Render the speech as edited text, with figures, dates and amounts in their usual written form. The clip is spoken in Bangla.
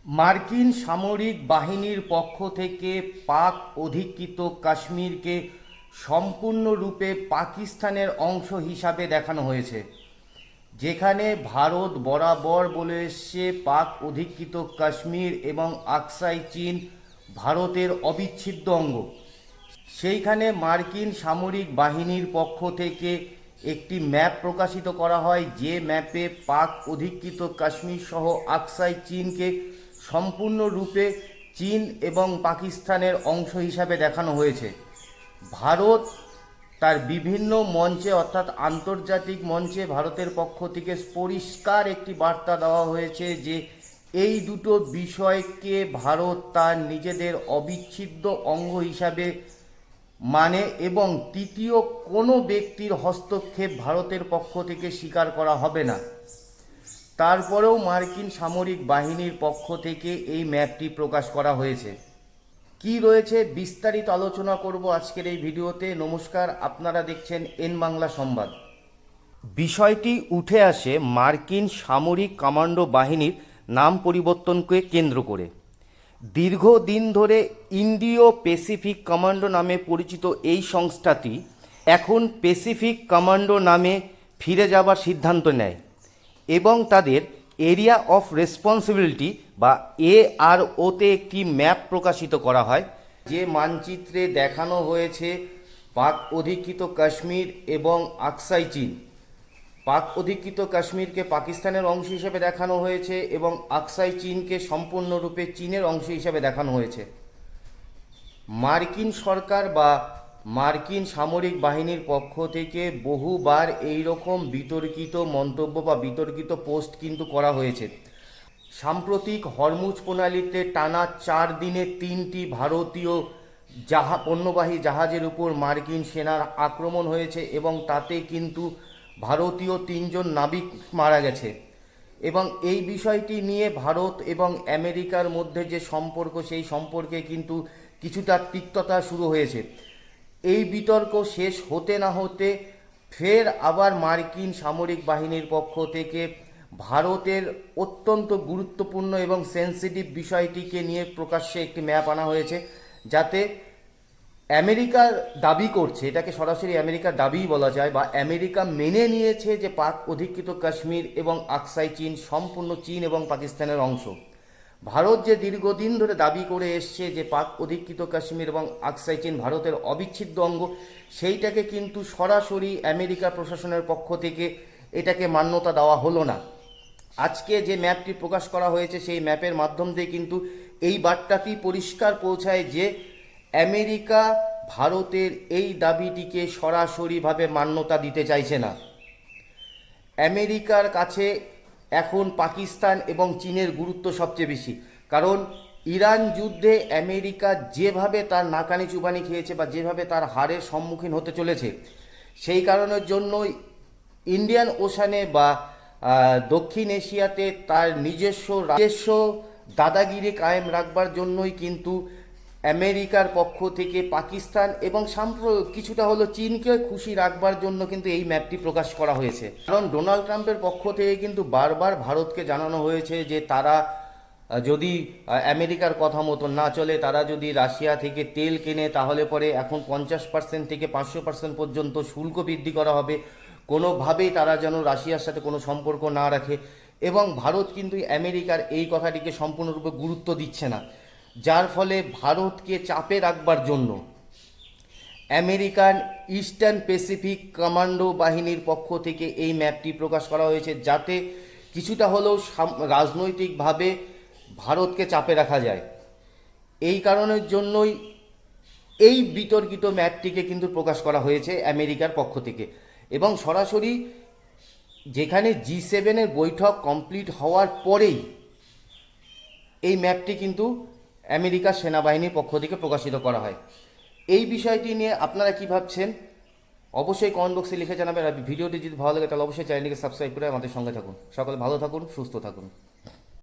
মার্কিন সামরিক বাহিনীর পক্ষ থেকে পাক অধিকৃত কাশ্মীরকে সম্পূর্ণরূপে পাকিস্তানের অংশ হিসাবে দেখানো হয়েছে, যেখানে ভারত বরাবর বলে এসছে পাক অধিকৃত কাশ্মীর এবং আকসাই চীন ভারতের অবিচ্ছেদ্য অঙ্গ। সেইখানে মার্কিন সামরিক বাহিনীর পক্ষ থেকে একটি ম্যাপ প্রকাশিত করা হয়, যে ম্যাপে পাক অধিকৃত কাশ্মীর সহ আকসাই চীনকে সম্পূর্ণরূপে চীন এবং পাকিস্তানের অংশ হিসাবে দেখানো হয়েছে। ভারত তার বিভিন্ন মঞ্চে অর্থাৎ আন্তর্জাতিক মঞ্চে ভারতের পক্ষ থেকে পরিষ্কার একটি বার্তা দেওয়া হয়েছে যে এই দুটো বিষয়কে ভারত তার নিজেদের অবিচ্ছেদ্য অঙ্গ হিসাবে মানে এবং তৃতীয় কোনো ব্যক্তির হস্তক্ষেপ ভারতের পক্ষ থেকে স্বীকার করা হবে না। তারপরেও মার্কিন সামরিক বাহিনীর পক্ষ থেকে এই ম্যাপটি প্রকাশ করা হয়েছে। কি রয়েছে বিস্তারিত আলোচনা করব আজকের এই ভিডিওতে। নমস্কার, আপনারা দেখছেন এন বাংলা সংবাদ। বিষয়টি উঠে আসে মার্কিন সামরিক কমান্ডো বাহিনীর নাম পরিবর্তনকে কেন্দ্র করে। দীর্ঘদিন ধরে ইন্ডিও প্যাসিফিক কমান্ডো নামে পরিচিত এই সংস্থাটি এখন প্যাসিফিক কমান্ডো নামে ফিরে যাবার সিদ্ধান্ত নেয় এবং তাদের এরিয়া অফ রেসপন্সিবিলিটি বা AROতে একটি ম্যাপ প্রকাশিত করা হয়, যে মানচিত্রে দেখানো হয়েছে পাক অধিকৃত কাশ্মীর এবং আকসাই চীন। পাক অধিকৃত কাশ্মীরকে পাকিস্তানের অংশ হিসেবে দেখানো হয়েছে এবং আকসাই চীনকে সম্পূর্ণরূপে চীনের অংশ হিসেবে দেখানো হয়েছে। মার্কিন সরকার বা মার্কিন সামরিক বাহিনীর পক্ষ থেকে বহুবার এই রকম বিতর্কিত মন্তব্য বা বিতর্কিত পোস্ট কিন্তু করা হয়েছে। সাম্প্রতিক হরমুজ প্রণালীতে টানা 4 দিনে 3টি ভারতীয় পণ্যবাহী জাহাজের উপর মার্কিন সেনার আক্রমণ হয়েছে এবং তাতে কিন্তু ভারতীয় 3 জন নাবিক মারা গেছে। এবং এই বিষয়টি নিয়ে ভারত এবং আমেরিকার মধ্যে যে সম্পর্ক, সেই সম্পর্কে কিন্তু কিছুটা তিক্ততা শুরু হয়েছে। এই বিতর্ক শেষ হতে না হতে ফের আবার মার্কিন সামরিক বাহিনীর পক্ষ থেকে ভারতের অত্যন্ত গুরুত্বপূর্ণ এবং সেন্সিটিভ বিষয়টিকে নিয়ে প্রকাশ্যে একটি ম্যাপ আনা হয়েছে, যাতে আমেরিকার দাবি করছে, এটাকে সরাসরি আমেরিকার দাবিই বলা যায়, বা আমেরিকা মেনে নিয়েছে যে পাক অধিকৃত কাশ্মীর এবং আকসাই চীন সম্পূর্ণ চীন এবং পাকিস্তানের অংশ। ভারত যে দীর্ঘদিন ধরে দাবি করে এসছে যে পাক অধিকৃত কাশ্মীর এবং আকসাই চীন ভারতের অবিচ্ছেদ্য অঙ্গ, সেইটাকে কিন্তু সরাসরি আমেরিকা প্রশাসনের পক্ষ থেকে এটাকে মান্যতা দেওয়া হলো না। আজকে যে ম্যাপটি প্রকাশ করা হয়েছে সেই ম্যাপের মাধ্যম দিয়ে কিন্তু এই বার্তাটি পরিষ্কার পৌঁছায় যে আমেরিকা ভারতের এই দাবিটিকে সরাসরিভাবে মান্যতা দিতে চাইছে না। আমেরিকার কাছে এখন পাকিস্তান এবং চীনের গুরুত্ব সবচেয়ে বেশি, কারণ ইরান যুদ্ধে আমেরিকা যেভাবে তার নাকানি চুবানি খেয়েছে বা যেভাবে তার হারের সম্মুখীন হতে চলেছে, সেই কারণের জন্যই ইন্ডিয়ান ওশানে বা দক্ষিণ এশিয়াতে তার নিজস্ব দাদাগিরি কায়েম রাখবার জন্যই কিন্তু আমেরিকার পক্ষ থেকে পাকিস্তান এবং কিছুটা হলো চীনকে খুশি রাখবার জন্য কিন্তু এই ম্যাপটি প্রকাশ করা হয়েছে। কারণ ডোনাল্ড ট্রাম্পের পক্ষ থেকে কিন্তু বারবার ভারতকে জানানো হয়েছে যে তারা যদি আমেরিকার কথা মতো না চলে, তারা যদি রাশিয়া থেকে তেল কেনে, তাহলে পরে এখন 50% থেকে 500% পর্যন্ত শুল্ক বৃদ্ধি করা হবে। কোনোভাবেই তারা যেন রাশিয়ার সাথে কোনো সম্পর্ক না রাখে। এবং ভারত কিন্তু আমেরিকার এই কথাটিকে সম্পূর্ণরূপে গুরুত্ব দিচ্ছে না, যার ফলে ভারতকে চাপে রাখবার জন্য আমেরিকান ইস্টার্ন প্যাসিফিক কমান্ডো বাহিনীর পক্ষ থেকে এই ম্যাপটি প্রকাশ করা হয়েছে, যাতে কিছুটা হলেও রাজনৈতিকভাবে ভারতকে চাপে রাখা যায়। এই কারণের জন্যই এই বিতর্কিত ম্যাপটিকে কিন্তু প্রকাশ করা হয়েছে আমেরিকার পক্ষ থেকে। এবং সরাসরি যেখানে G7 বৈঠক কমপ্লিট হওয়ার পরেই এই ম্যাপটি কিন্তু আমেরিকার সেনাবাহিনীর পক্ষ থেকে প্রকাশিত করা হয়। এই বিষয়টি নিয়ে আপনারা কি ভাবছেন অবশ্যই কমেন্ট বক্সে লিখে জানাবেন। আর ভিডিওটি যদি ভালো লাগে তাহলে অবশ্যই চ্যানেলটিকে সাবস্ক্রাইব করে আমাদের সঙ্গে থাকুন। সকলে ভালো থাকুন, সুস্থ থাকুন।